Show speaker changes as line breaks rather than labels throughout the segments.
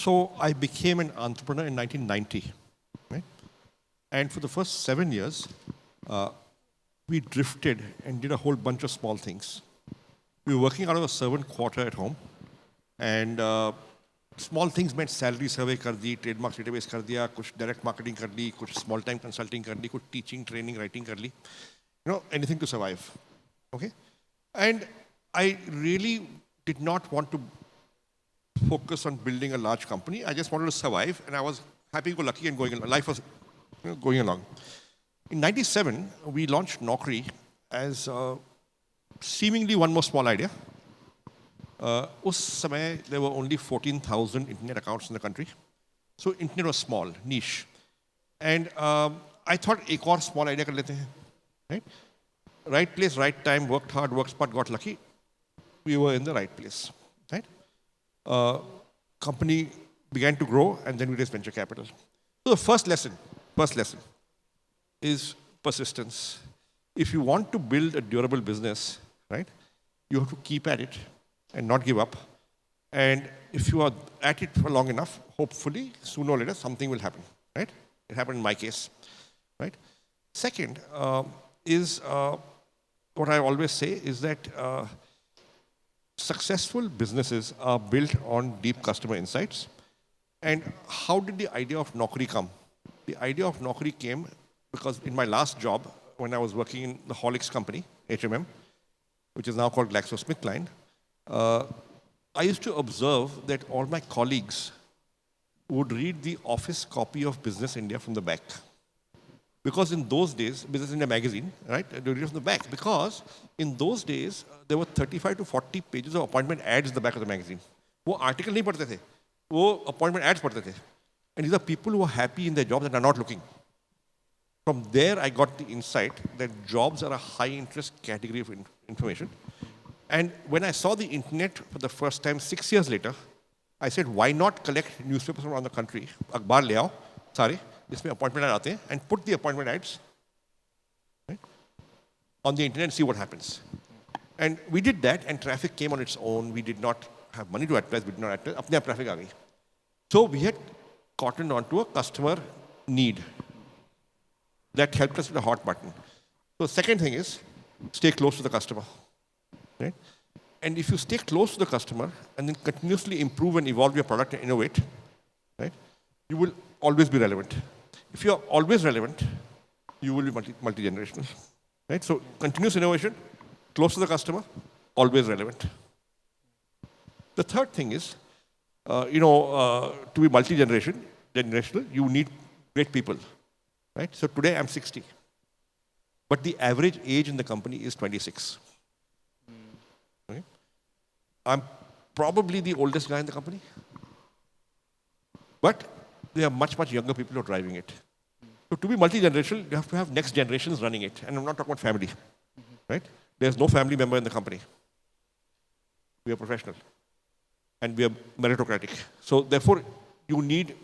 So I became an entrepreneur in 1990, right? And for the first 7 years, uh, we drifted and did a whole bunch of small things. We were working out of a servant quarter at home, and small things meant salary survey कर दी, trademark database कर दिया, कुछ direct marketing कर ली, कुछ small time consulting कर ली, कुछ teaching, training, writing कर ली. Anything to survive. Okay? And I really did not want to focus on building a large company. I just wanted to survive, and I was happy-go-lucky and going along. Life was going along. In '97, we launched Naukri as seemingly one more small idea. उस समय there were only 14,000 internet accounts in the country. So internet was small, niche. And I thought एक और small idea कर लेते हैं. Right? Right place, right time, worked hard, worked smart, got lucky. We were in the right place. Right? Company began to grow, and then we raised venture capital. So the first lesson is persistence. If you want to build a durable business, right, you have to keep at it and not give up. And if you are at it for long enough, hopefully, sooner or later, something will happen, right? It happened in my case, right? Second is what I always say is that successful businesses are built on deep customer insights. And how did the idea of Naukri come? The idea of Naukri came because in my last job, when I was working in the Horlicks company, HMM, which is now called GlaxoSmithKline, I used to observe that all my colleagues would read the office copy of Business India from the back. Because in those days, Business India magazine, right, they would read it from the back. Because in those days, there were 35 to 40 pages of appointment ads in the back of the magazine. वो article नहीं पढ़ते थे, वो appointment ads पढ़ते थे. And these are people who are happy in their jobs and are not looking. From there, I got the insight that jobs are a high-interest category of information. And when I saw the internet for the first time 6 years later, I said, why not collect newspapers from around the country, अखबार ले आओ, सारे, जिसमें appointment ads आते हैं, and put the appointment ads right, on the internet and see what happens. And we did that, and traffic came on its own. We did not have money to advertise, we did not advertise, अपने आप traffic आ गई. So we had cottoned onto a customer need. That helped us with a hot button. So second thing is, stay close to the customer. Right? And if you stay close to the customer and then continuously improve and evolve your product and innovate, right, you will always be relevant. If you are always relevant, you will be multi-generational. Right? So continuous innovation, close to the customer, always relevant. The third thing is, to be multi-generational, you need great people. Right? So today I'm 60. But the average age in the company is 26. Okay? I'm probably the oldest guy in the company. But there are much, much younger people who are driving it. So to be multi-generational, you have to have next generations running it. And I'm not talking about family. Right? There's no family member in the company. We are professional. And we are meritocratic. So therefore, you need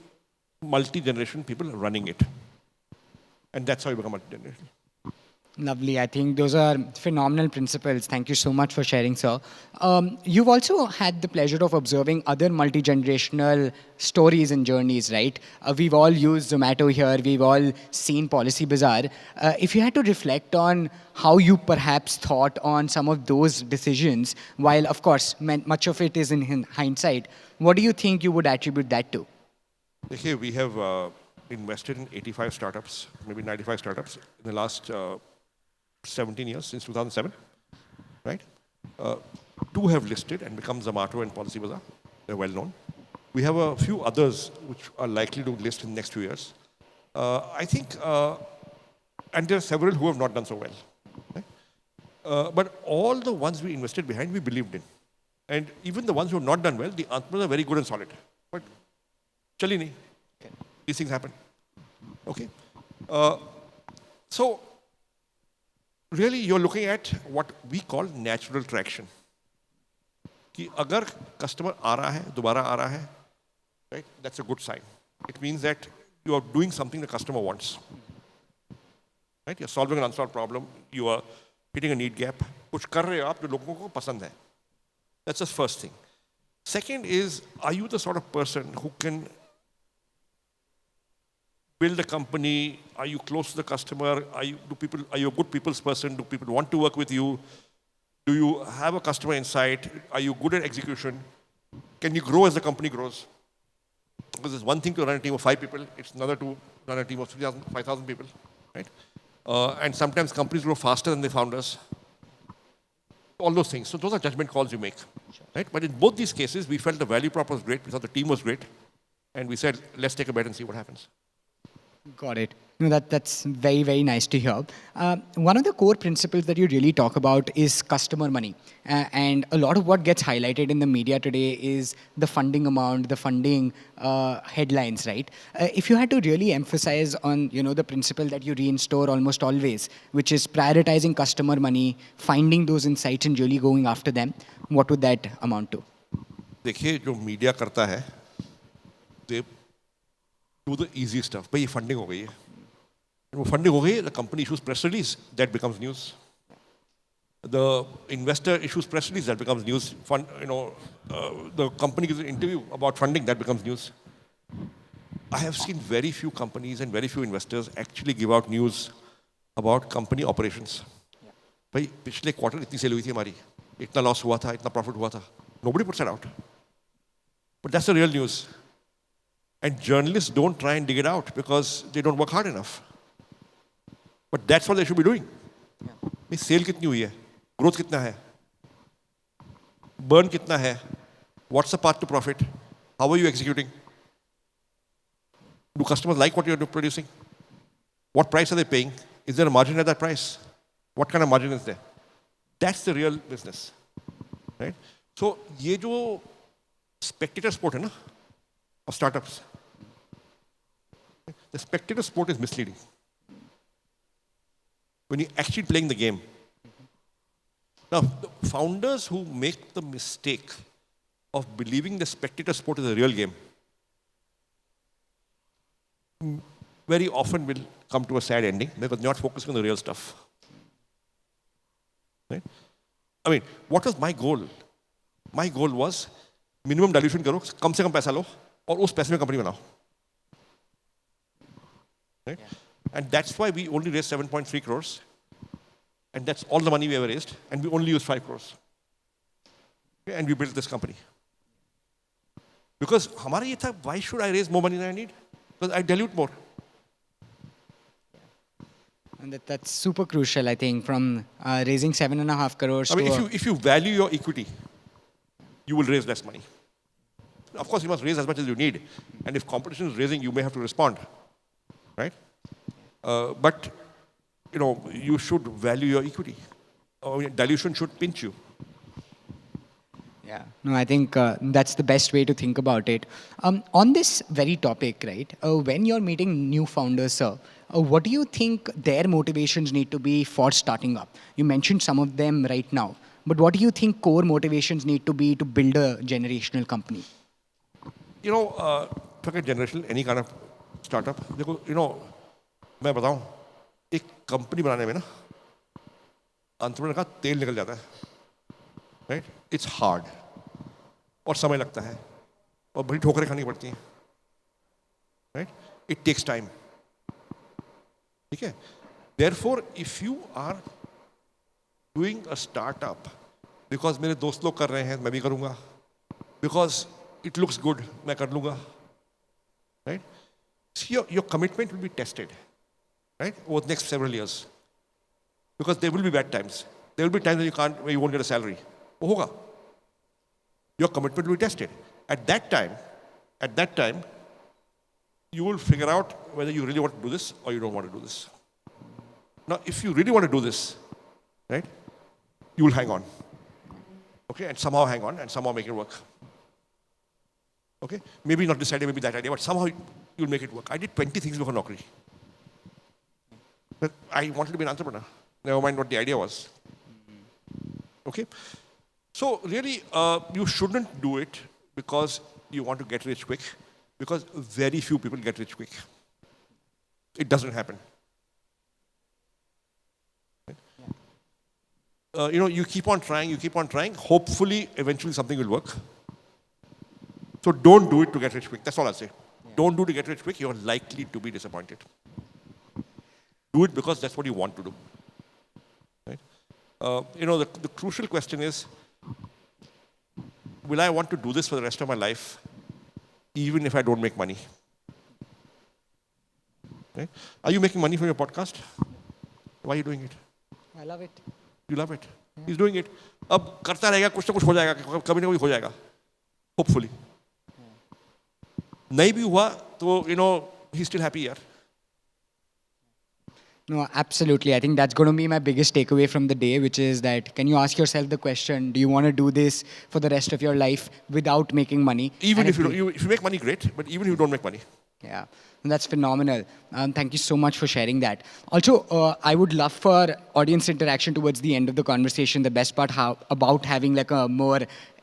multi-generation people running it. And that's how you become multi-generational.
Lovely. I think those are phenomenal principles. Thank you so much for sharing, sir. You've also had the pleasure of observing other multi-generational stories and journeys, right? We've all used Zomato here. We've all seen Policy Bazaar. If you had to reflect on how you perhaps thought on some of those decisions, while, of course, much of it is in hindsight, what do you think you would attribute that to?
Okay, we have invested in 85 startups, maybe 95 startups in the last 17 years, since 2007, right? 2 have listed and become Zomato and Policy Bazaar. They're well known. We have a few others which are likely to list in the next few years. I think, and there are several who have not done so well. Right? But all the ones we invested behind, we believed in. And even the ones who have not done well, the entrepreneurs are very good and solid. But chali nahi. These things happen. Okay? So, really, you're looking at what we call natural traction. कि अगर customer आ रहा है, दोबारा आ रहा है, right? That's a good sign. It means that you are doing something the customer wants. Right? You're solving an unsolved problem. You are hitting a need gap. कुछ कर रहे हो आप जो लोगों को पसंद है. That's the first thing. Second is, are you the sort of person who can build a company? Are you close to the customer? Are you a good people's person? Do people want to work with you? Do you have a customer insight? Are you good at execution? Can you grow as the company grows? Because it's one thing to run a team of 5 people, it's another to run a team of 3,000, 5,000 people, right? And sometimes companies grow faster than the founders. All those things. So those are judgment calls you make, right? But in both these cases, we felt the value prop was great, we thought the team was great, and we said, let's take a bet and see what happens.
Got it. No, that's very, very nice to hear. One of the core principles that you really talk about is customer money. And a lot of what gets highlighted in the media today is the funding amount, the funding headlines, right? If you had to really emphasize on, the principle that you reinstore almost always, which is prioritizing customer money, finding those insights and really going after them, what would that amount to?
देखिए जो media करता है, they do the easy stuff. भाई ये funding हो गई है. वो funding हो गई है, the company issues press release, that becomes news. The investor issues press release, that becomes news. The company gives an interview about funding, that becomes news. I have seen very few companies and very few investors actually give out news about company operations. भाई पिछले quarter इतनी cell हुई थी हमारी, इतना loss हुआ था, इतना प्रॉफिट हुआ था. Nobody puts that out. But that's the real news. And journalists don't try and dig it out because they don't work hard enough. But that's what they should be doing. भाई cell कितनी हुई है, growth कितना है, burn कितना है, what's the path to profit, how are you executing, do customers like what you're producing, what price are they paying, is there a margin at that price, what kind of margin is there? That's the real business, right? So ये जो spectator sport है ना of startups, the spectator sport is misleading. When you're actually playing the game. Now, the founders who make the mistake of believing the spectator sport is a real game very often will come to a sad ending because they're not focusing on the real stuff. Right? I mean, what was my goal? My goal was minimum dilution करो, कम से कम पैसा लो और उस पैसे में company बनाओ. Right? And that's why we only raised 7.3 crores. And that's all the money we ever raised. And we only used 5 crores. Okay? And we built this company. Because हमारा ये था, why should I raise more money than I need? Because I dilute more.
And that's super crucial, I think, from raising 7.5 crores
I mean,
to...
if you value your equity, you will raise less money. Of course, you must raise as much as you need. And if competition is raising, you may have to respond. Right? But you should value your equity. Dilution should pinch you.
Yeah, no, I think that's the best way to think about it. On this very topic, right, when you're meeting new founders, sir, what do you think their motivations need to be for starting up? You mentioned some of them right now, but what do you think core motivations need to be to build a generational company?
Forget generational, any kind of startup. मैं बताऊं, एक company बनाने में ना entrepreneur का तेल निकल जाता है, राइट? इट्स हार्ड और समय लगता है और बड़ी ठोकरें खानी पड़ती हैं, राइट? It takes time. ठीक है? Therefore if you are doing a startup because मेरे दोस्त लोग कर रहे हैं मैं भी करूंगा, बिकॉज इट लुक्स गुड मैं कर लूंगा, right? Your commitment will be tested, right, over the next several years. Because there will be bad times. There will be times where you won't get a salary. वो होगा. Your commitment will be tested. At that time, you will figure out whether you really want to do this or you don't want to do this. Now, if you really want to do this, right, you will hang on. Okay, and somehow hang on and somehow make it work. Okay, maybe not this idea, maybe that idea, but somehow you'll make it work. I did 20 things before Naukri. But I wanted to be an entrepreneur. Never mind what the idea was. Okay? So really, you shouldn't do it because you want to get rich quick, because very few people get rich quick. It doesn't happen. You keep on trying, hopefully, eventually something will work. So don't do it to get rich quick. That's all I'll say. Don't do it to get rich quick. You're likely to be disappointed. Do it because that's what you want to do. Right? The crucial question is, will I want to do this for the rest of my life, even if I don't make money? Right? Are you making money from your podcast? Why are you doing it?
I love it.
You love it. He's doing it. अब करता रहेगा कुछ ना कुछ हो जाएगा कभी ना कभी हो जाएगा hopefully नहीं भी हुआ तो he's still happy यार.
No, absolutely. I think that's going to be my biggest takeaway from the day, which is that can you ask yourself the question, do you want to do this for the rest of your life without making money?
Even
And
if if you make money, great. But even if you don't make money.
Yeah, that's phenomenal. Thank you so much for sharing that. Also, I would love for audience interaction towards the end of the conversation. The best part about having like a more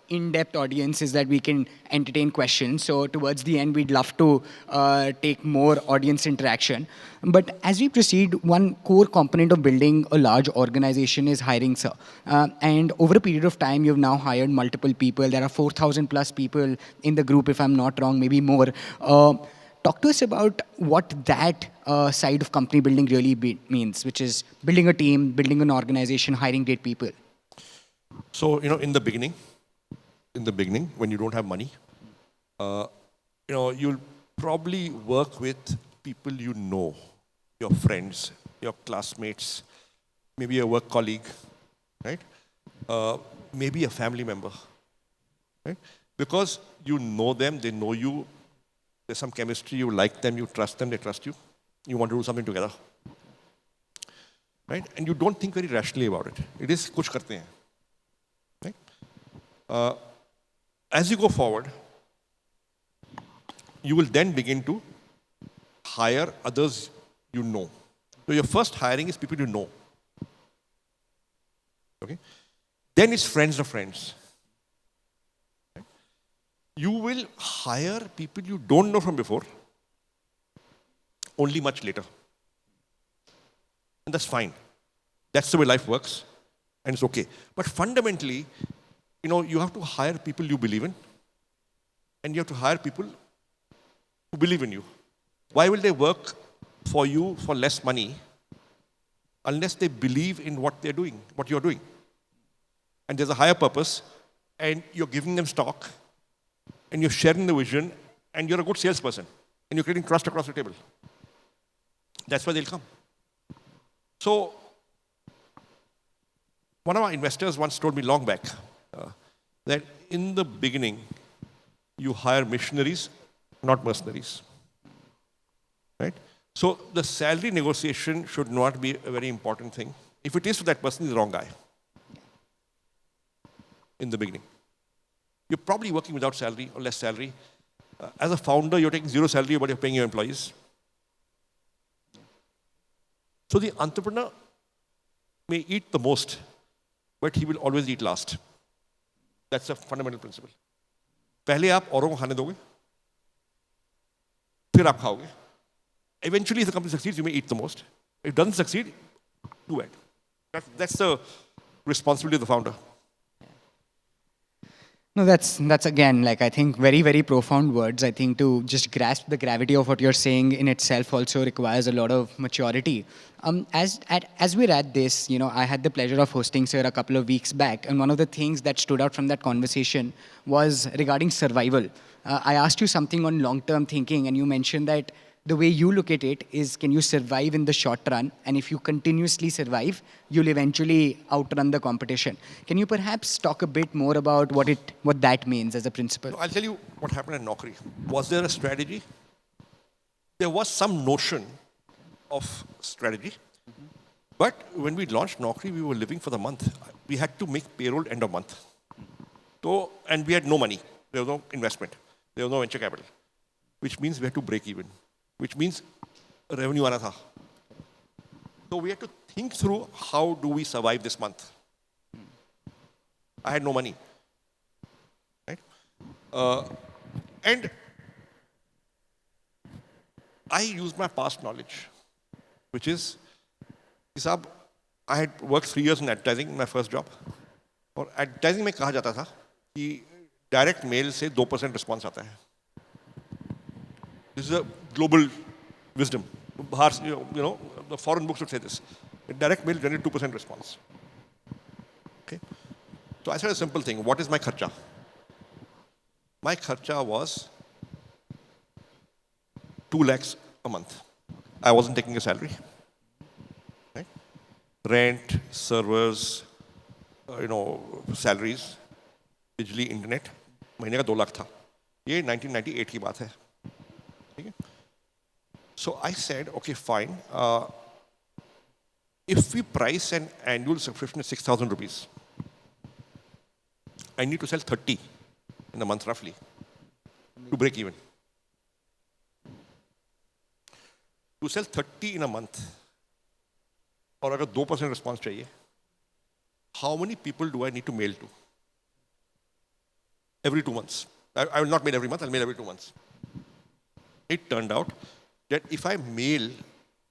in-depth audience is that we can entertain questions. So towards the end, we'd love to take more audience interaction. But as we proceed, one core component of building a large organization is hiring, sir. And over a period of time, you've now hired multiple people. There are 4,000 plus people in the group, if I'm not wrong, maybe more. Talk to us about what that side of company building really means, which is building a team, building an organization, hiring great people.
So, in the beginning, when you don't have money, you'll probably work with people you know, your friends, your classmates, maybe a work colleague, right? Maybe a family member, right? Because you know them, they know you, there's some chemistry, you like them, you trust them, they trust you, you want to do something together, right? And you don't think very rationally about it. It is kuch karte hain, right? As you go forward, you will then begin to hire others you know. So your first hiring is people you know. Okay? Then it's friends of friends. Right? You will hire people you don't know from before, only much later. And that's fine. That's the way life works, and it's okay. But fundamentally, you have to hire people you believe in, and you have to hire people who believe in you. Why will they work for you for less money unless they believe in what they're doing, what you're doing? And there's a higher purpose, and you're giving them stock, and you're sharing the vision, and you're a good salesperson, and you're creating trust across the table. That's why they'll come. So, one of our investors once told me long back, that in the beginning, you hire missionaries, not mercenaries. Right? So the salary negotiation should not be a very important thing. If it is for that person, he's the wrong guy. In the beginning. You're probably working without salary or less salary. As a founder, you're taking zero salary, but you're paying your employees. So the entrepreneur may eat the most, but he will always eat last. That's a fundamental principle. पहले आप औरों को खाने दोगे, फिर आप खाओगे. Eventually, if the company succeeds, you may eat the most. If it doesn't succeed, too bad. That's the responsibility of the founder.
No, that's again, like, I think very, very profound words. I think to just grasp the gravity of what you're saying in itself also requires a lot of maturity. As we're at this, I had the pleasure of hosting Sir a couple of weeks back, and one of the things that stood out from that conversation was regarding survival. I asked you something on long-term thinking, and you mentioned that the way you look at it is, can you survive in the short run? And if you continuously survive, you'll eventually outrun the competition. Can you perhaps talk a bit more about what that means as a principle?
I'll tell you what happened at Naukri. Was there a strategy? There was some notion of strategy. But when we launched Naukri, we were living for the month. We had to make payroll end of month. So, and we had no money. There was no investment. There was no venture capital. Which means we had to break even. Which means revenue आना था. So we had to think through, how do we survive this month? I had no money, right? And I used my past knowledge, which is, I had worked 3 years in advertising in my first job. और advertising में कहा जाता था कि direct mail से 2% response आता है. This is a global wisdom. You know, the foreign books would say this. Direct mail generate 2% response. Okay. So I said a simple thing. What is my kharcha? My kharcha was 2 lakhs a month. I wasn't taking a salary. Right? Rent, servers, salaries, बिजली, internet, महीने का 2 लाख था. ये 1998 की बात है. ठीक है? So I said, okay, fine. If we price an annual subscription at 6,000 rupees, I need to sell 30 in a month roughly to break even. To sell 30 in a month, और अगर 2% response चाहिए, how many people do I need to mail to? Every 2 months. I will not mail every month, I'll mail every 2 months. It turned out that if I mail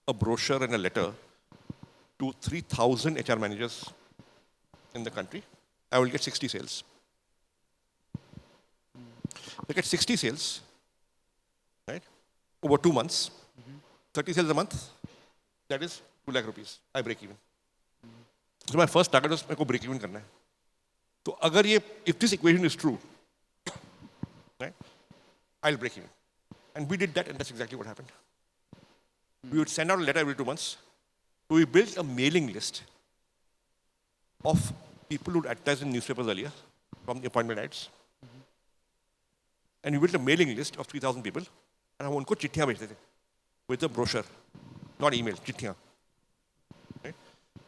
a brochure and a letter to 3,000 HR managers in the country, I will get 60 sales. I get 60 sales, right, over 2 months, 30 sales a month, that is 2 lakh rupees. I break even. So my first target was मेरे को break even करना है. तो अगर ये, if this equation is true, right, I'll break even. And we did that, and that's exactly what happened. We would send out a letter every 2 months. So we built a mailing list of people who advertised in newspapers earlier from the appointment ads. And we built a mailing list of 3,000 people, and हम उनको चिट्ठियाँ भेजते थे with a brochure, not email, चिट्ठियाँ. Right?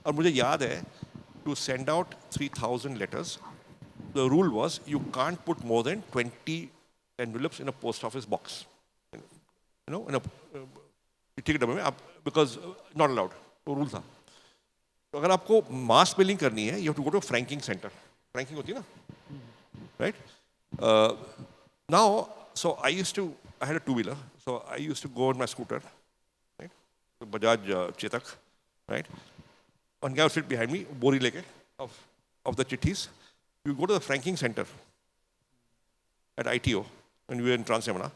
और मुझे याद है, to send out 3,000 letters, the rule was you can't put more than 20 envelopes in a post office box. You know, in a चिट्ठी के डब्बे में आप, because not allowed, वो रूल था. तो अगर आपको मास मेलिंग करनी है, you have to go to a franking center. Franking होती है ना, right? Now, so I had a two-wheeler, so I used to go on my scooter, right? Bajaj Chetak, right? One guy would sit behind me, bori leke of the chittis. We would go to the franking center at ITO when we were in Trans Yamuna,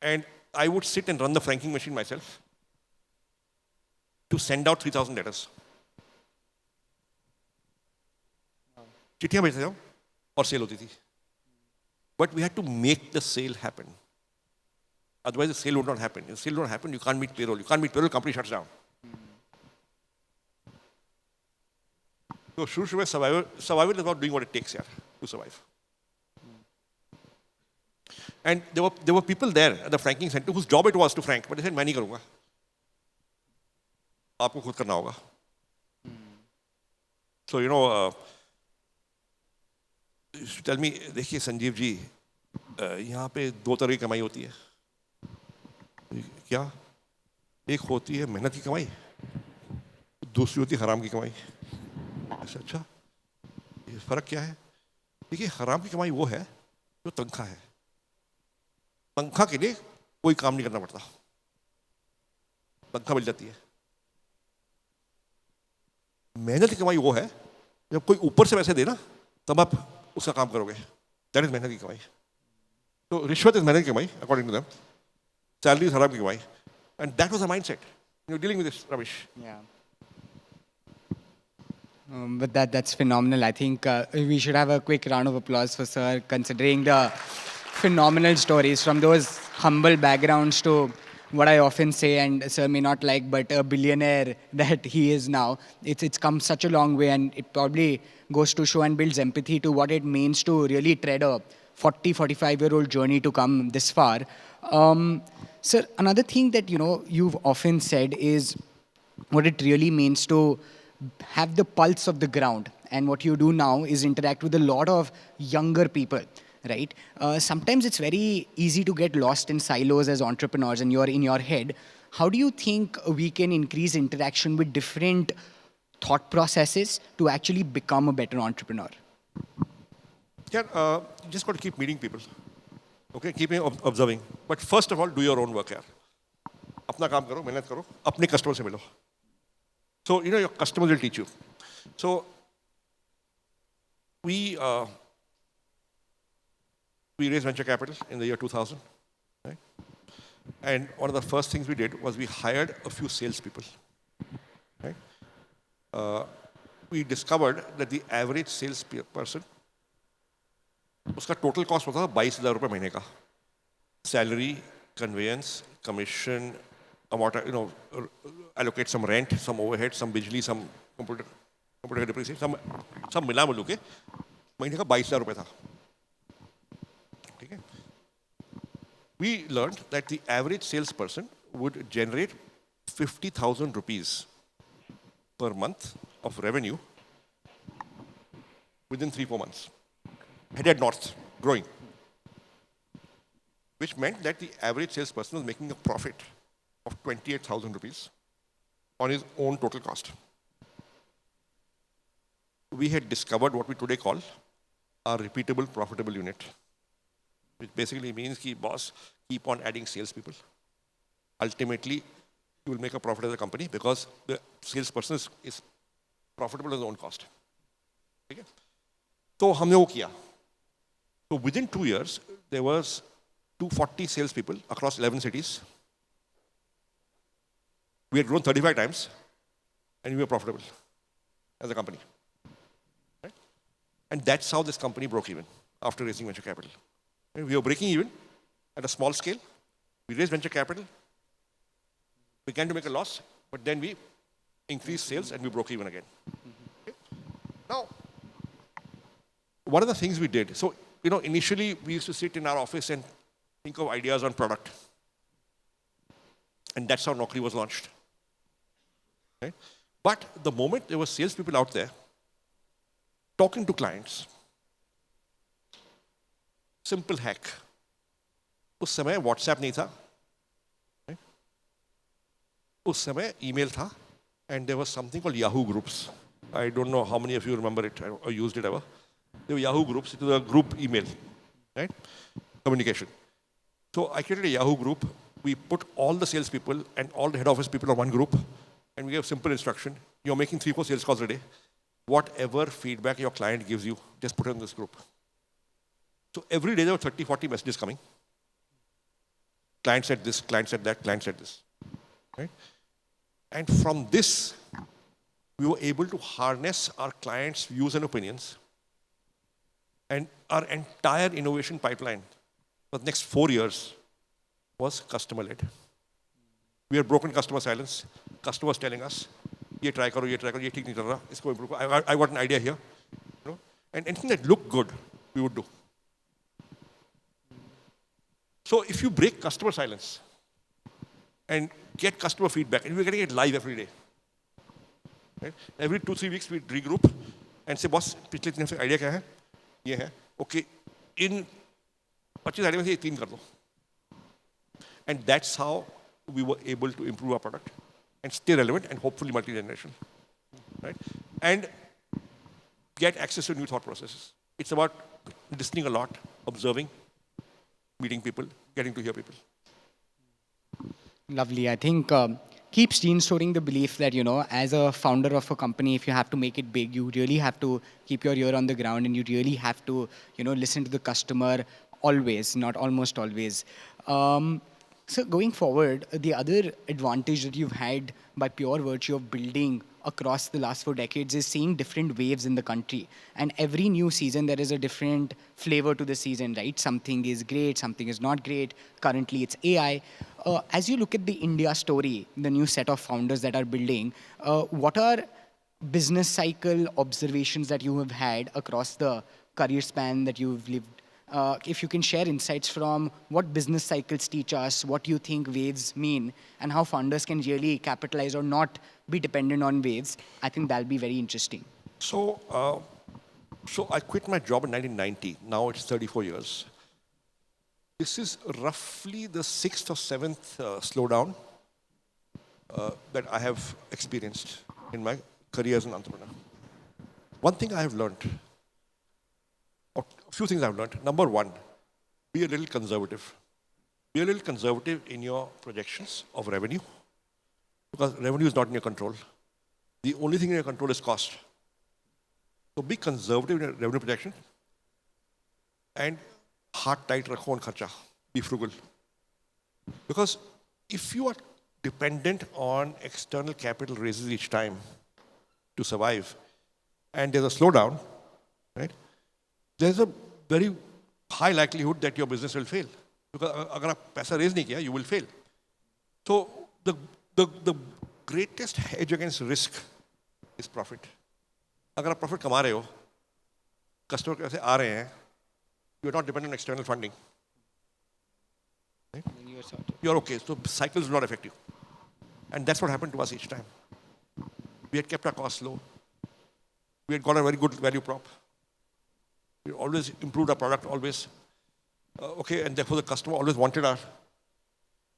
and I would sit and run the franking machine myself to send out 3,000 letters. चिट्ठियाँ भेजते थे और cell होती थी. But we had to make the sale happen. Otherwise, the sale would not happen. If the sale would not happen, you can't meet payroll. You can't meet payroll, company shuts down. So, survival is about doing what it takes here to survive. And there were people there at the franking center whose job it was to frank, but they said, मैं नहीं करूँगा. आपको खुद करना होगा. So, tell me, देखिए संजीव जी, यहाँ पे 2 तरह की कमाई होती है. क्या? एक होती है मेहनत की कमाई, दूसरी होती है हराम की कमाई. अच्छा, ये फर्क क्या है? देखिए, हराम की कमाई वो है जो तनख्वाह है. तनख्वाह के लिए कोई काम नहीं करना पड़ता, तनख्वाह मिल जाती है. मेहनत की कमाई वो है जब कोई ऊपर से पैसे देना तब आप उसका काम करोगे. दैट इज मेहनत की कमाई. तो रिश्वत इज मेहनत की कमाई according to them. Salary is हराम की कमाई. And that was the mindset. You dealing with this rubbish.
Yeah. But that's phenomenal. I think we should have a quick round of applause for Sir, considering the phenomenal stories from those humble backgrounds to what I often say, and Sir may not like, but a billionaire that he is now. It's come such a long way, and it probably goes to show and builds empathy to what it means to really tread a 45-year-old journey to come this far. Sir, another thing that you've often said is what it really means to have the pulse of the ground. And what you do now is interact with a lot of younger people, right? Sometimes it's very easy to get lost in silos as entrepreneurs, and you're in your head. How do you think we can increase interaction with different thought processes to actually become a better entrepreneur?
Yeah, you just got to keep meeting people. Okay, keep observing. But first of all, do your own work यार. अपना काम करो, मेहनत करो, अपने customer से मिलो. So, your customers will teach you. So, we we raised venture capital in the year 2000, right? And one of the first things we did was we hired a few salespeople, right? We discovered that the average sales person, उसका total cost was 22,000 रुपए महीने का. Salary, conveyance, commission, allocate some rent, some overhead, some bijli, some computer depreciation, some मिला मिलू के महीने का 22,000 रुपए था. ठीक है? We learned that the average salesperson would generate 50,000 rupees per month of revenue within 3-4 months. Headed north, growing. Which meant that the average salesperson was making a profit of 28,000 rupees on his own total cost. We had discovered what we today call our repeatable profitable unit, which basically means that boss, keep on adding salespeople. Ultimately, you will make a profit as a company because the salesperson is profitable at his own cost. Okay? So, हमने वो किया. So within 2 years, there was 240 salespeople across 11 cities. We had grown 35 times, and we were profitable as a company. Right? And that's how this company broke even after raising venture capital. And we were breaking even at a small scale. We raised venture capital, began to make a loss, but then we increased sales and we broke even again. Okay? Now, one of the things we did, so initially we used to sit in our office and think of ideas on product. And that's how Naukri was launched. Right? But the moment there were salespeople out there talking to clients, simple hack. उस समय WhatsApp नहीं था. Right? उस समय email था, and there was something called Yahoo Groups. I don't know how many of you remember it or used it ever. There were Yahoo Groups. It was a group email, right? Communication. So I created a Yahoo group. We put all the salespeople and all the head office people on one group, and we gave simple instruction. You're making 3-4 sales calls a day. Whatever feedback your client gives you, just put it in this group. So every day there were 30-40 messages coming. Client said this, client said that, client said this. Right? And from this, we were able to harness our clients' views and opinions. And our entire innovation pipeline for the next 4 years was customer-led. We had broken customer silence. Customers telling us, "Ye try karo, ye theek nahi kar raha, isko improve. I got an idea here." And anything that looked good, we would do. So if you break customer silence and get customer feedback, and we're getting it live every day. Right? Every 2-3 weeks we regroup and say, "Boss, पिछले 3 हफ्ते idea क्या है? ये है, okay, इन 25 idea में से ये 3 कर दो." And that's how we were able to improve our product and stay relevant and hopefully multi-generational, right? And get access to new thought processes. It's about listening a lot, observing, meeting people, getting to hear people.
Lovely. I think keeps reinstoring the belief that, as a founder of a company, if you have to make it big, you really have to keep your ear on the ground and you really have to, listen to the customer always, not almost always. So going forward, the other advantage that you've had by pure virtue of building across the last 4 decades is seeing different waves in the country. And every new season, there is a different flavor to the season, right? Something is great, something is not great. Currently, it's AI. As you look at the India story, the new set of founders that are building, what are business cycle observations that you have had across the career span that you've lived? If you can share insights from what business cycles teach us, what you think waves mean, and how founders can really capitalize or not be dependent on waves, I think that'll be very interesting.
So I quit my job in 1990. Now it's 34 years. This is roughly the 6th or 7th slowdown that I have experienced in my career as an entrepreneur. One thing I have learned, or a few things I've learned. Number one, be a little conservative. Be a little conservative in your projections of revenue, because revenue is not in your control. The only thing in your control is cost. So be conservative in your revenue projection and हाथ tight रखो on खर्चा. Be frugal. Because if you are dependent on external capital raises each time to survive, and there's a slowdown, right? There's a very high likelihood that your business will fail. Because अगर आप पैसा raise नहीं किया, you will fail. So the greatest hedge against risk is profit. अगर आप profit कमा रहे हो, customer कैसे आ रहे हैं, you are not dependent on external funding. Right? You're okay. So cycles will not affect you. And that's what happened to us each time. We had kept our costs low. We had got a very good value prop. We always improved our product, always. Okay, and therefore the customer always wanted our.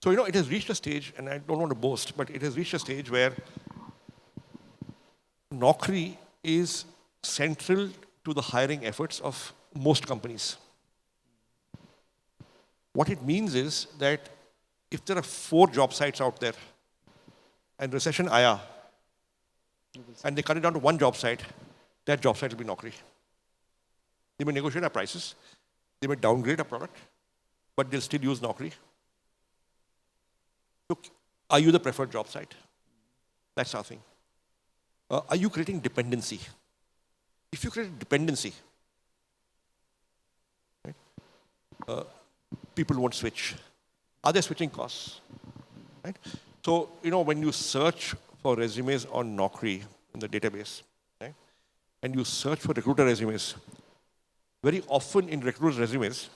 So, it has reached a stage, and I don't want to boast, but it has reached a stage where Naukri is central to the hiring efforts of most companies. What it means is that if there are 4 job sites out there and recession aaya, and they cut it down to 1 job site, that job site will be Naukri. They may negotiate our prices, they may downgrade our product, but they'll still use Naukri. Look, are you the preferred job site? That's our thing. Are you creating dependency? If you create dependency, right, people won't switch. Are there switching costs? Right? So, when you search for resumes on Naukri in the database, right, and you search for recruiter resumes, very often in recruiter resumes,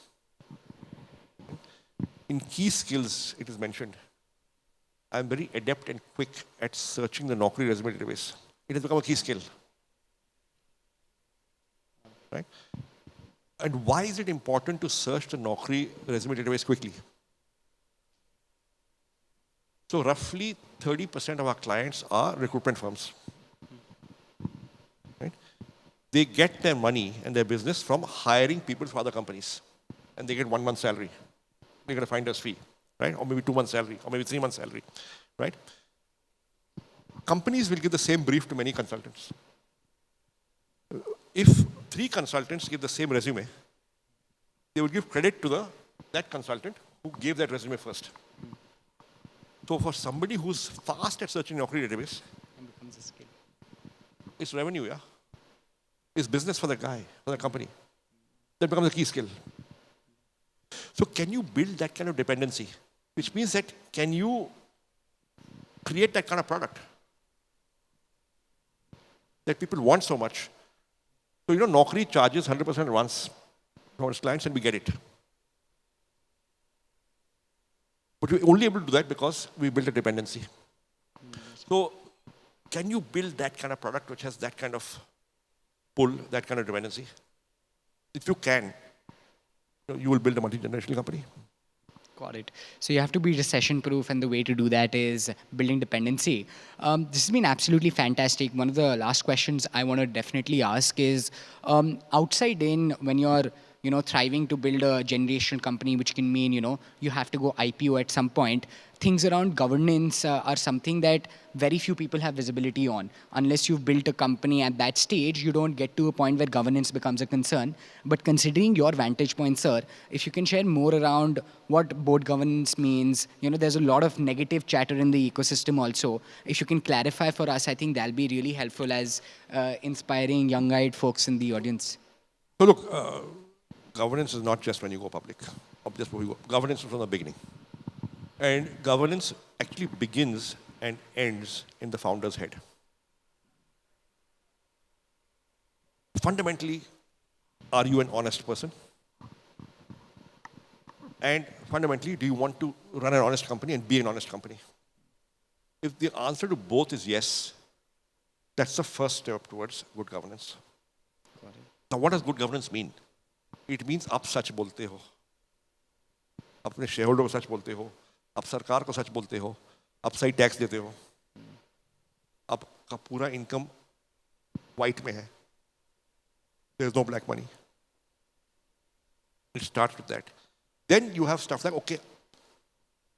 in key skills, it is mentioned, I'm very adept and quick at searching the Naukri resume database. It has become a key skill. Right? And why is it important to search the Naukri resume database quickly? So roughly 30% of our clients are recruitment firms. Right? They get their money and their business from hiring people for other companies. And they get 1 month's salary. They get a finder's fee, right? Or maybe 2 months' salary, or maybe 3 months' salary, right? Companies will give the same brief to many consultants. If 3 consultants give the same resume, they will give credit to that consultant who gave that resume first. So for somebody who's fast at searching Naukri database, it's revenue, yeah? It's business for the guy, for the company. That becomes a key skill. So can you build that kind of dependency? Which means that can you create that kind of product that people want so much? So, Naukri charges 100% advance from its clients and we get it. But we're only able to do that because we built a dependency. So, can you build that kind of product which has that kind of pull, that kind of dependency? If you can, you will build a multi-generational company.
Got it. So you have to be recession-proof, and the way to do that is building dependency. This has been absolutely fantastic. One of the last questions I want to definitely ask is, outside in, when you're thriving to build a generational company, which can mean, you have to go IPO at some point, things around governance are something that very few people have visibility on. Unless you've built a company at that stage, you don't get to a point where governance becomes a concern. But considering your vantage point, sir, if you can share more around what board governance means, there's a lot of negative chatter in the ecosystem also. If you can clarify for us, I think that'll be really helpful as inspiring young-eyed folks in the audience.
So look, governance is not just when you go public, or just before you go. Governance is from the beginning. And governance actually begins and ends in the founder's head. Fundamentally, are you an honest person? And fundamentally, do you want to run an honest company and be an honest company? If the answer to both is yes, that's the first step towards good governance. Now, what does good governance mean? It means आप सच बोलते हो, अपने shareholder को सच बोलते हो, आप सरकार को सच बोलते हो, आप सही टैक्स देते हो, आपका पूरा इनकम white में है, there is no black money. It starts with that. Then you have stuff like, okay,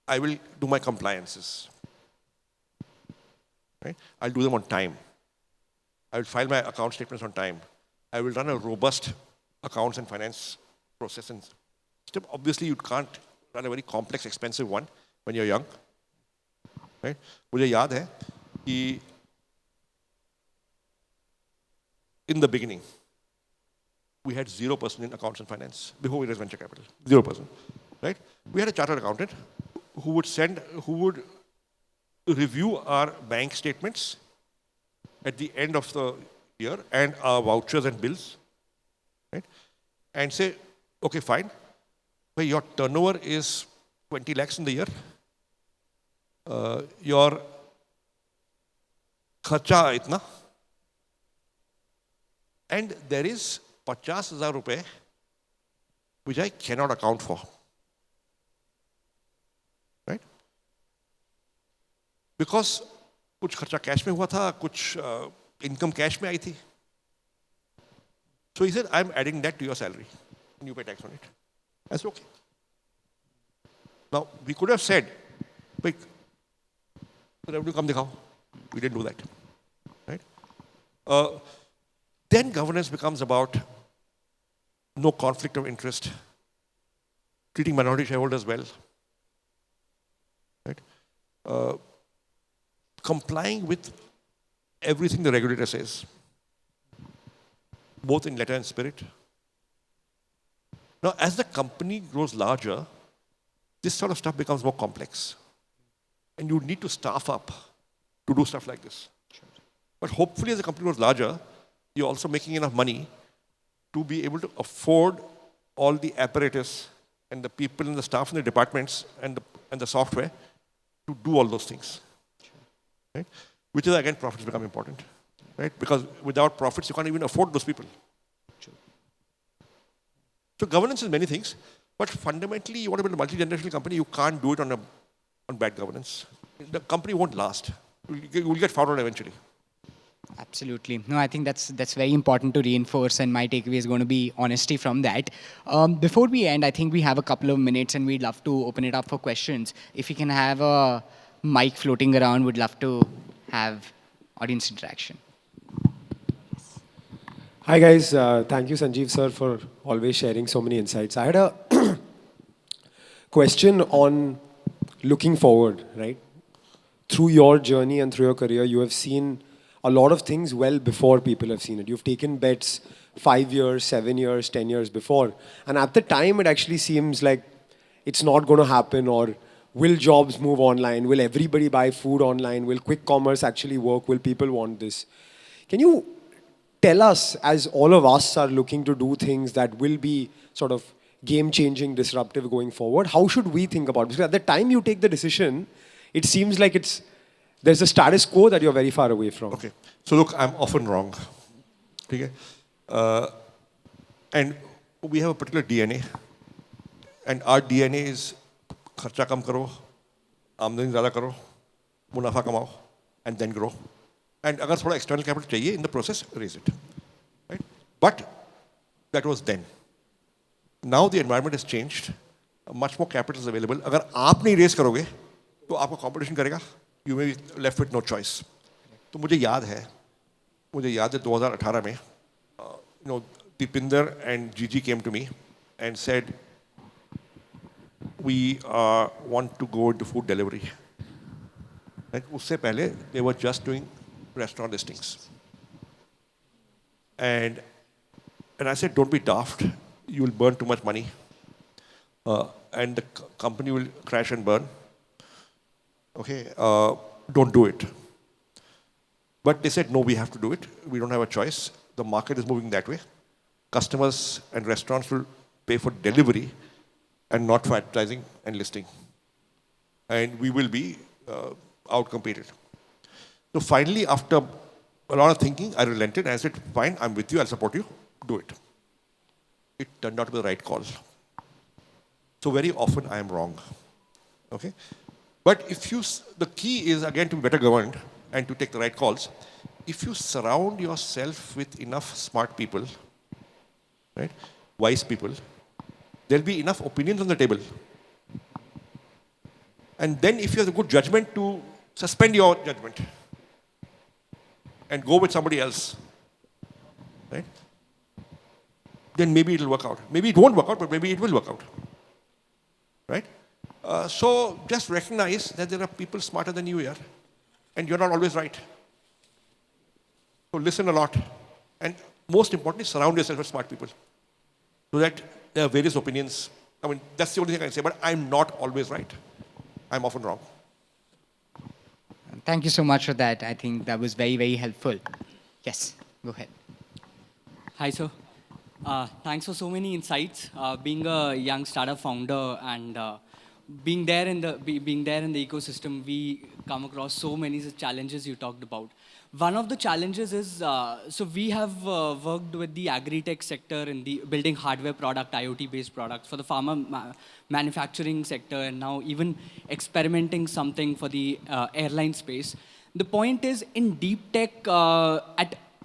I will do my compliances. Right? I'll do them on time. I will file my account statements on time. I will run a robust accounts and finance process and system. Obviously, you can't run a very complex, expensive one when you're young. Right? मुझे याद है कि in the beginning, we had 0% in accounts and finance before we raised venture capital. 0%. Right? We had a chartered accountant who would review our bank statements at the end of the year and our vouchers and bills, right? And say, okay, fine, but your turnover is 20 lakhs in the year. Your kharcha itna, and there is 50,000 rupees which I cannot account for, right? Because कुछ खर्चा cash में हुआ था, कुछ income cash में आई थी. So he said, I'm adding that to your salary and you pay tax on it. That's okay. Now, we could have said, like, revenue come dikhao. We didn't do that. Right? Then governance becomes about no conflict of interest, treating minority shareholders well, right? Complying with everything the regulator says, both in letter and spirit. Now, as the company grows larger, this sort of stuff becomes more complex. And you need to staff up to do stuff like this. Sure. But hopefully, as the company grows larger, you're also making enough money to be able to afford all the apparatus and the people and the staff in the departments and the software to do all those things. Sure. Right? Which is, again, profits become important. Right? Because without profits, you can't even afford those people. Sure. So governance is many things, but fundamentally, you want to build a multi-generational company, you can't do it on bad governance. The company won't last. You'll get found out eventually.
Absolutely. No, I think that's very important to reinforce, and my takeaway is going to be honesty from that. Before we end, I think we have a couple of minutes, and we'd love to open it up for questions. If you can have a mic floating around, we'd love to have audience interaction.
Hi guys, thank you Sanjeev sir for always sharing so many insights. I had a question on looking forward, right? Through your journey and through your career, you have seen a lot of things well before people have seen it. You've taken bets 5 years, 7 years, 10 years before. And at the time, it actually seems like it's not going to happen, or will jobs move online? Will everybody buy food online? Will quick commerce actually work? Will people want this? Can you tell us, as all of us are looking to do things that will be sort of game-changing, disruptive going forward, how should we think about it? Because at the time you take the decision, it seems like there's a status quo that you're very far away from.
Okay. So look, I'm often wrong. Okay? And we have a particular DNA. And our DNA is kharcha kam karo, आमदनी ज़्यादा करो, मुनाफा कमाओ, and then grow. And अगर थोड़ा external capital चाहिए, in the process, raise it. Right? But that was then. Now the environment has changed. Much more capital is available. अगर आप नहीं raise करोगे, तो आपको competition करेगा. You may be left with no choice. तो मुझे याद है 2018 में, Deepinder and Gigi came to me and said, we want to go into food delivery. And उससे पहले they were just doing restaurant listings. And I said, don't be daft. You will burn too much money. And the company will crash and burn. Okay, don't do it. But they said, no, we have to do it. We don't have a choice. The market is moving that way. Customers and restaurants will pay for delivery and not for advertising and listing. And we will be outcompeted. So finally, after a lot of thinking, I relented and I said, fine, I'm with you, I'll support you, do it. It turned out to be the right call. So very often I am wrong. Okay? But the key is again to be better governed and to take the right calls. If you surround yourself with enough smart people, right, wise people, there'll be enough opinions on the table. And then if you have the good judgment to suspend your judgment and go with somebody else, right, then maybe it'll work out. Maybe it won't work out, but maybe it will work out. right? So just recognize that there are people smarter than you here, and you're not always right. So listen a lot, and most importantly, surround yourself with smart people, so that there are various opinions. I mean, that's the only thing I can say, but I'm not always right. I'm often wrong.
Thank you so much for that. I think that was very, very helpful. Yes, go ahead.
Hi, sir. Thanks for so many insights. Being a young startup founder and being there in the ecosystem, we come across so many challenges you talked about. One of the challenges is so we have worked with the agri-tech sector in the building hardware product, IoT-based products for the manufacturing sector, and now even experimenting something for the airline space. The point is, in deep tech,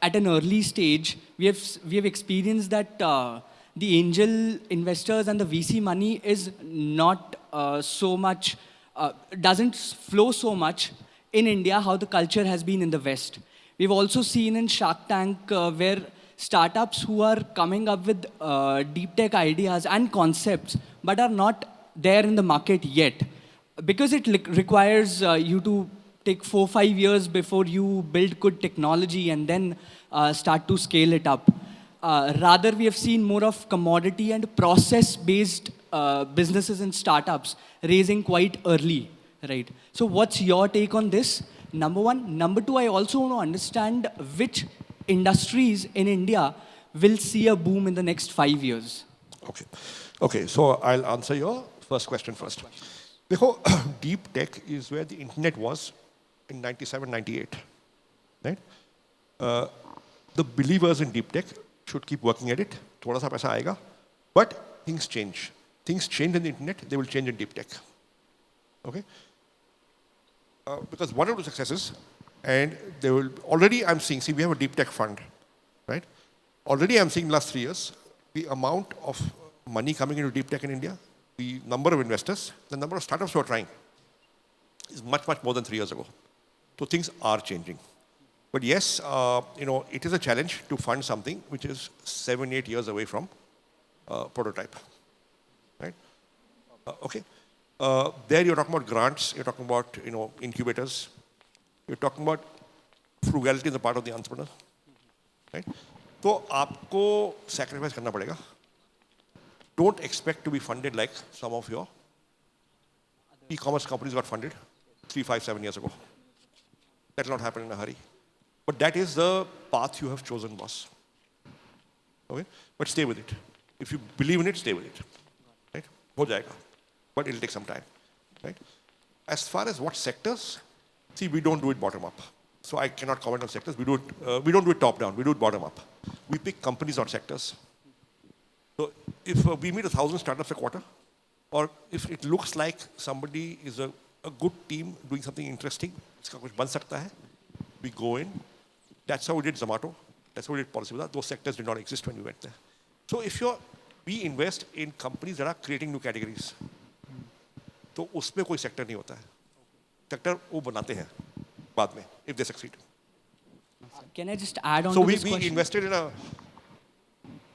at an early stage, we have experienced that the angel investors and the VC money is not so much doesn't flow so much in India how the culture has been in the West. We've also seen in Shark Tank where startups who are coming up with deep tech ideas and concepts but are not there in the market yet because it requires you to take 4 5 years before you build good technology and then start to scale it up. Rather, we have seen more of commodity and process-based businesses and startups raising quite early, right? So what's your take on this? Number one. Number two, I also want to understand which industries in India will see a boom in the next 5 years.
Okay. Okay, so I'll answer your first question first. देखो, deep tech is where the internet was in 97, 98, right? The believers in deep tech should keep working at it. थोड़ा सा पैसा आएगा, but things change. Things change in the internet, they will change in deep tech. Okay? Because one of the successes, and they will already I'm seeing, see, we have a deep tech fund, right? Already I'm seeing last 3 years, the amount of money coming into deep tech in India, the number of investors, the number of startups who are trying is much, much more than 3 years ago. So things are changing. But yes, it is a challenge to fund something which is 7, 8 years away from prototype, right? Okay. There you're talking about grants, you're talking about incubators, you're talking about frugality is a part of the entrepreneur, right? So आपको sacrifice करना पड़ेगा. Don't expect to be funded like some of your e-commerce companies got funded 3, 5, 7 years ago. That will not happen in a hurry. But that is the path you have chosen, boss. Okay? But stay with it. If you believe in it, stay with it. Right? हो जाएगा. But it'll take some time. Right? As far as what sectors, see, we don't do it bottom up. So I cannot comment on sectors. We don't do it top down. We do it bottom up. We pick companies, not sectors. So if we meet 1,000 startups a quarter, or if it looks like somebody is a good team doing something interesting, इसका कुछ बन सकता है, we go in. That's how we did Zomato. That's how we did Policybazaar. Those sectors did not exist when we went there. So if we invest in companies that are creating new categories, तो उसमें कोई sector नहीं होता है. Sector वो बनाते हैं बाद में if they succeed.
Can I just add on
So
to
we
this question?
invested in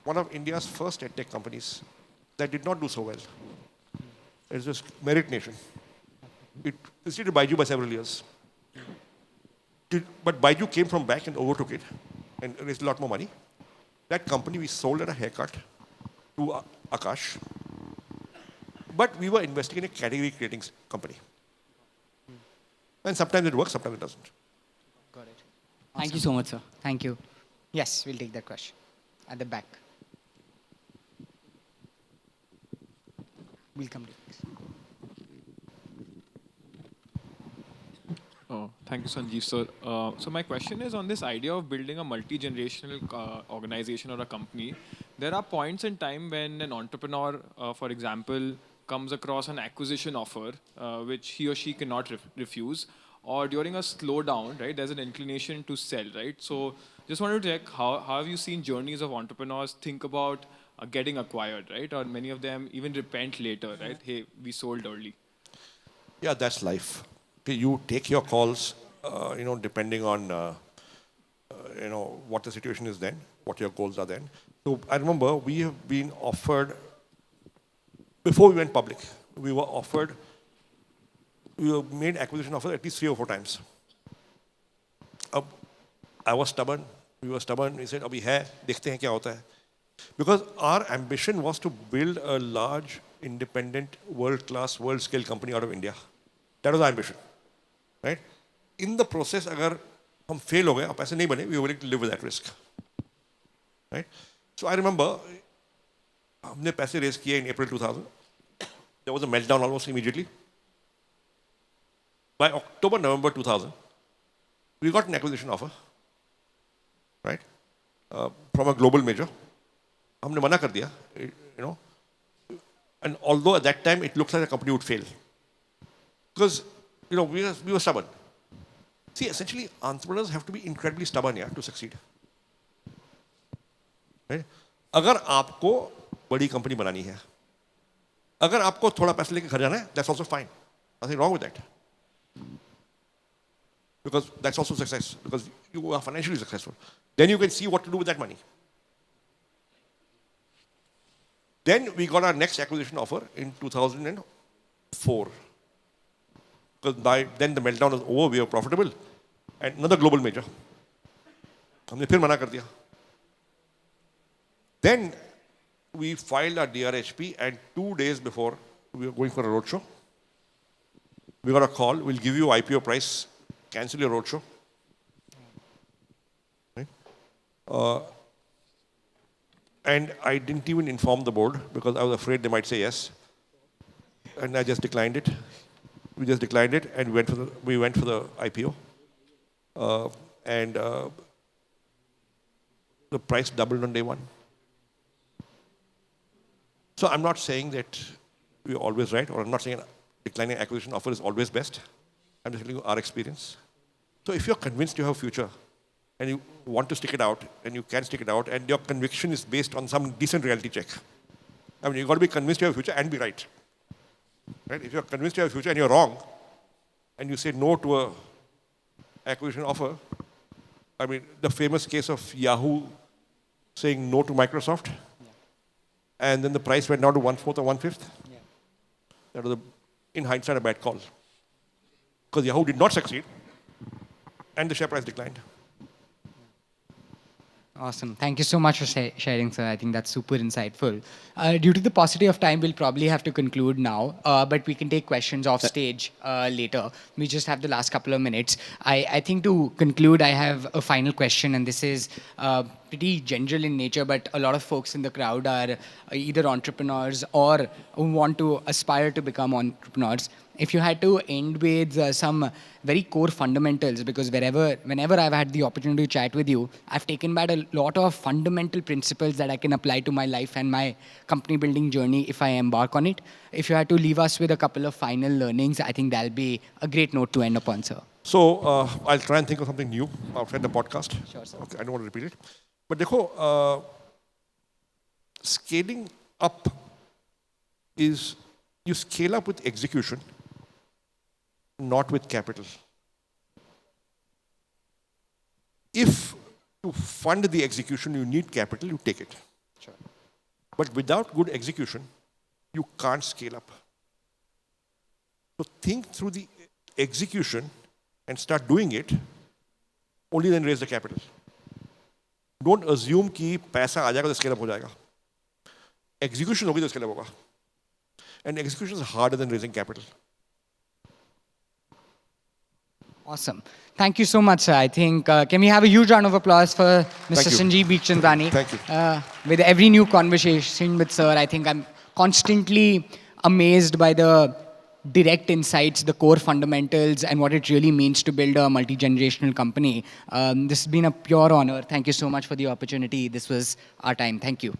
one of India's first edtech companies that did not do so well. It's just Merit Nation. It preceded Baiju by several years. But Baiju came from back and overtook it and raised a lot more money. That company we sold at a haircut to Akash. But we were investing in a category creating company. And sometimes it works, sometimes it doesn't.
Got it.
Thank you so much, sir.
Thank you. Yes, we'll take that question. At the back. We'll come to this.
Oh, thank you, Sanjeev, sir. So my question is on this idea of building a multi-generational organization or a company. There are points in time when an entrepreneur, for example, comes across an acquisition offer, which he or she cannot refuse, or during a slowdown, right, there's an inclination to sell, right? So just wanted to check, how have you seen journeys of entrepreneurs think about getting acquired, right? Or many of them even repent later, right? Hey, we sold early.
Yeah, that's life. Okay, you take your calls, depending on, what the situation is then, what your goals are then. So I remember we have been offered, before we went public, we were offered, we were made acquisition offers at least 3 or 4 times. I was stubborn, we were stubborn, we said, abhi hai, dekhte hain kya hota hai. Because our ambition was to build a large, independent, world-class, world-scale company out of India. That was our ambition, right? In the process, agar hum fail ho gaye, aur paise nahi bane, we were willing to live with that risk, right? So I remember, हमने पैसे raise किए in April 2000. There was a meltdown almost immediately. By October, November 2000, we got an acquisition offer, right, from a global major. हमने मना कर दिया, you know. And although at that time it looked like the company would fail, because you know we were stubborn. See, essentially, entrepreneurs have to be incredibly stubborn, yeah, to succeed. Right? अगर आपको बड़ी company बनानी है, अगर आपको थोड़ा पैसा लेके घर जाना है, that's also fine. Nothing wrong with that. Because that's also success, because you are financially successful. Then you can see what to do with that money. Then we got our next acquisition offer in 2004. Because by then the meltdown was over, we were profitable. And another global major. हमने फिर मना कर दिया. Then we filed our DRHP, and 2 days before we were going for a roadshow, we got a call, we'll give you IPO price, cancel your roadshow. Right? And I didn't even inform the board because I was afraid they might say yes. And I just declined it. We just declined it and we went for the IPO. And the price doubled on day one. So I'm not saying that we're always right, or I'm not saying declining acquisition offer is always best. I'm just telling you our experience. So if you're convinced you have a future and you want to stick it out, and you can stick it out, and your conviction is based on some decent reality check. I mean, you've got to be convinced you have a future and be right. Right? If you're convinced you have a future and you're wrong, and you say no to a acquisition offer, I mean, the famous case of Yahoo saying no to Microsoft, and then the price went down to 1/4 or 1/5. That was, in hindsight, a bad call. Because Yahoo did not succeed, and the share price declined.
Awesome. Thank you so much for sharing, sir. I think that's super insightful. Due to the paucity of time, we'll probably have to conclude now, but we can take questions off stage later. We just have the last couple of minutes. I think to conclude, I have a final question, and this is pretty general in nature, but a lot of folks in the crowd are either entrepreneurs or who want to aspire to become entrepreneurs. If you had to end with some very core fundamentals, because whenever I've had the opportunity to chat with you, I've taken back a lot of fundamental principles that I can apply to my life and my company building journey if I embark on it. If you had to leave us with a couple of final learnings, I think that'll be a great note to end upon, sir.
So I'll try and think of something new outside the podcast.
Sure, sir.
Okay, I don't want to repeat it. But dekho, scaling up is you scale up with execution, not with capital. If to fund the execution you need capital, you take it.
Sure.
But without good execution, you can't scale up. So think through the execution and start doing it, only then raise the capital. Don't assume कि पैसा आ जाएगा तो scale up हो जाएगा. Execution होगी तो scale up होगा. And execution is harder than raising capital.
Awesome. Thank you so much, sir. I think, can we have a huge round of applause for Mr.
Thank you.
Sanjeev Bikhchandani?
Thank you.
With every new conversation with sir, I think I'm constantly amazed by the direct insights, the core fundamentals, and what it really means to build a multi-generational company. This has been a pure honor. Thank you so much for the opportunity. This was our time. Thank you.